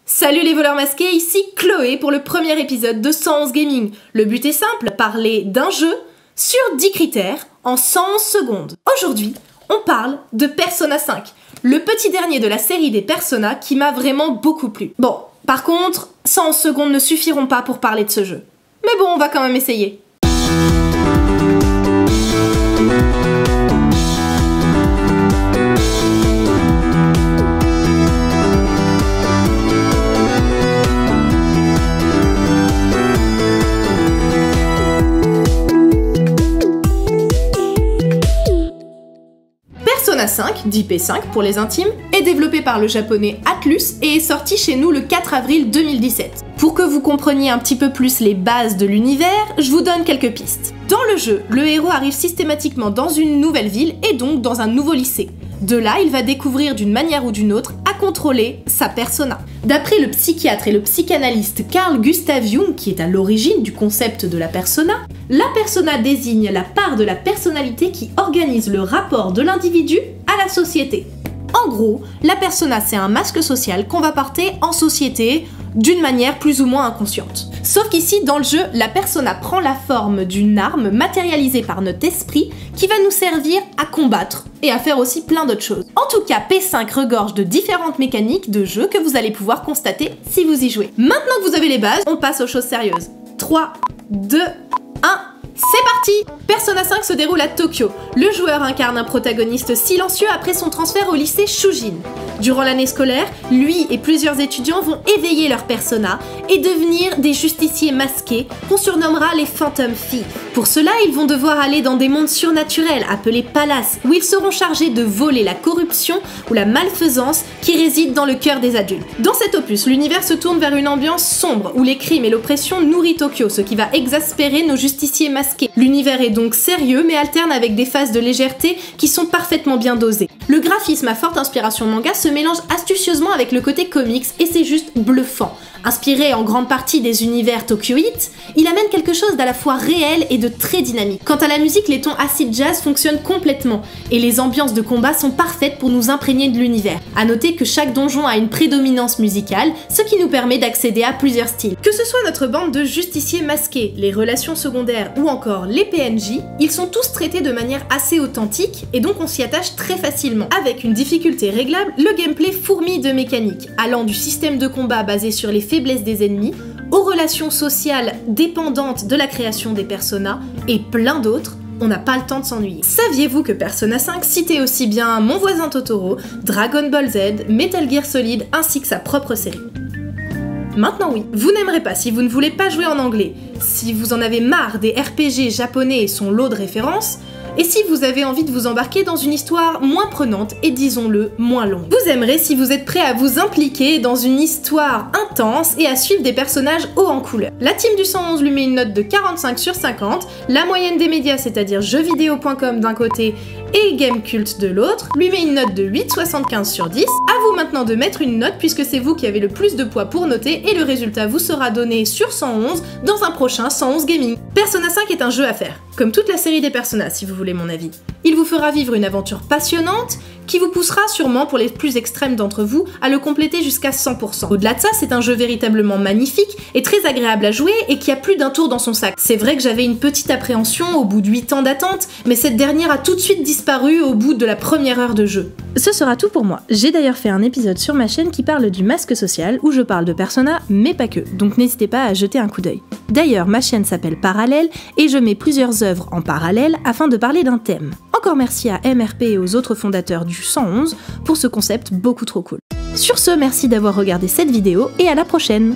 Salut les voleurs masqués, ici Chloé pour le premier épisode de 111 Gaming. Le but est simple, parler d'un jeu sur 10 critères en 111 secondes. Aujourd'hui, on parle de Persona 5, le petit dernier de la série des Persona qui m'a vraiment beaucoup plu. Bon, par contre, 111 secondes ne suffiront pas pour parler de ce jeu. Mais bon, on va quand même essayer. Persona 5, dit P5 pour les intimes, est développé par le japonais Atlus et est sorti chez nous le 4 avril 2017. Pour que vous compreniez un petit peu plus les bases de l'univers, je vous donne quelques pistes. Dans le jeu, le héros arrive systématiquement dans une nouvelle ville et donc dans un nouveau lycée. De là, il va découvrir d'une manière ou d'une autre à contrôler sa persona. D'après le psychiatre et le psychanalyste Carl Gustav Jung, qui est à l'origine du concept de la persona désigne la part de la personnalité qui organise le rapport de l'individu à la société. En gros, la persona c'est un masque social qu'on va porter en société d'une manière plus ou moins inconsciente. Sauf qu'ici, dans le jeu, la persona prend la forme d'une arme matérialisée par notre esprit qui va nous servir à combattre et à faire aussi plein d'autres choses. En tout cas, P5 regorge de différentes mécaniques de jeu que vous allez pouvoir constater si vous y jouez. Maintenant que vous avez les bases, on passe aux choses sérieuses. 3, 2, 1... C'est parti! Persona 5 se déroule à Tokyo. Le joueur incarne un protagoniste silencieux après son transfert au lycée Shujin. Durant l'année scolaire, lui et plusieurs étudiants vont éveiller leur persona et devenir des justiciers masqués qu'on surnommera les Phantom Thieves. Pour cela, ils vont devoir aller dans des mondes surnaturels appelés palaces, où ils seront chargés de voler la corruption ou la malfaisance qui réside dans le cœur des adultes. Dans cet opus, l'univers se tourne vers une ambiance sombre où les crimes et l'oppression nourrissent Tokyo, ce qui va exaspérer nos justiciers masqués. L'univers est donc sérieux mais alterne avec des phases de légèreté qui sont parfaitement bien dosées. Le graphisme à forte inspiration manga se mélange astucieusement avec le côté comics et c'est juste bluffant. Inspiré en grande partie des univers tokyoïtes, il amène quelque chose d'à la fois réel et de très dynamique. Quant à la musique, les tons acid jazz fonctionnent complètement et les ambiances de combat sont parfaites pour nous imprégner de l'univers. A noter que chaque donjon a une prédominance musicale, ce qui nous permet d'accéder à plusieurs styles. Que ce soit notre bande de justiciers masqués, les relations secondaires ou encore les PNJ, ils sont tous traités de manière assez authentique et donc on s'y attache très facilement. Avec une difficulté réglable, le gameplay fourmille de mécaniques, allant du système de combat basé sur les faiblesses des ennemis, aux relations sociales dépendantes de la création des personas, et plein d'autres, on n'a pas le temps de s'ennuyer. Saviez-vous que Persona 5 citait aussi bien Mon voisin Totoro, Dragon Ball Z, Metal Gear Solid, ainsi que sa propre série? Maintenant oui, vous n'aimerez pas si vous ne voulez pas jouer en anglais, si vous en avez marre des RPG japonais et son lot de références, et si vous avez envie de vous embarquer dans une histoire moins prenante et disons-le, moins longue. Vous aimerez si vous êtes prêt à vous impliquer dans une histoire intense et à suivre des personnages hauts en couleur. La team du 111 lui met une note de 45 sur 50, la moyenne des médias, c'est-à-dire jeuxvideo.com d'un côté et Gamecult de l'autre, lui met une note de 8,75 sur 10. À vous maintenant de mettre une note puisque c'est vous qui avez le plus de poids pour noter et le résultat vous sera donné sur 111 dans un prochain 111 Gaming. Persona 5 est un jeu à faire, comme toute la série des Persona si vous voulez mon avis. Il vous fera vivre une aventure passionnante qui vous poussera sûrement pour les plus extrêmes d'entre vous à le compléter jusqu'à 100%. Au-delà de ça, c'est un jeu véritablement magnifique et très agréable à jouer et qui a plus d'un tour dans son sac. C'est vrai que j'avais une petite appréhension au bout de 8 ans d'attente, mais cette dernière a tout de suite disparu au bout de la première heure de jeu. Ce sera tout pour moi. J'ai d'ailleurs fait un épisode sur ma chaîne qui parle du masque social où je parle de Persona, mais pas que, donc n'hésitez pas à jeter un coup d'œil. D'ailleurs, ma chaîne s'appelle Parallèle et je mets plusieurs œuvres en parallèle afin de parler d'un thème. Encore merci à MRP et aux autres fondateurs du 111 pour ce concept beaucoup trop cool. Sur ce, merci d'avoir regardé cette vidéo et à la prochaine!